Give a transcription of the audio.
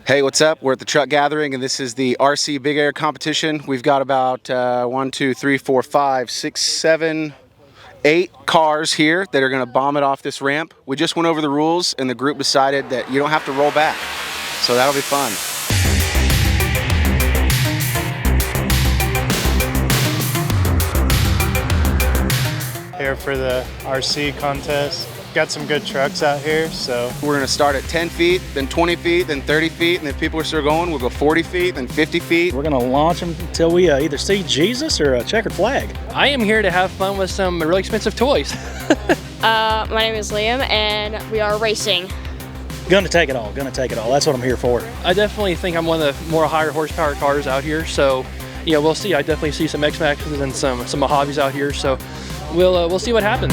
Hey, what's up? We're at the truck gathering, and this is the RC Big Air competition. We've got about 1, 2, 3, 4, 5, 6, 7, 8 cars here that are going to bomb it off this ramp. We just went over the rules, and the group decided that you don't have to roll back, so that'll be fun. Here for the RC contest. Got some good trucks out here, so. We're going to start at 10 feet, then 20 feet, then 30 feet, and if people are still going, we'll go 40 feet, then 50 feet. We're going to launch them until we either see Jesus or a checkered flag. I am here to have fun with some really expensive toys. My name is Liam, and we are racing. Gonna take it all, That's what I'm here for. I definitely think I'm one of the more higher horsepower cars out here, so we'll see. I definitely see some X-Maxes and some Mojaves out here, so we'll see what happens.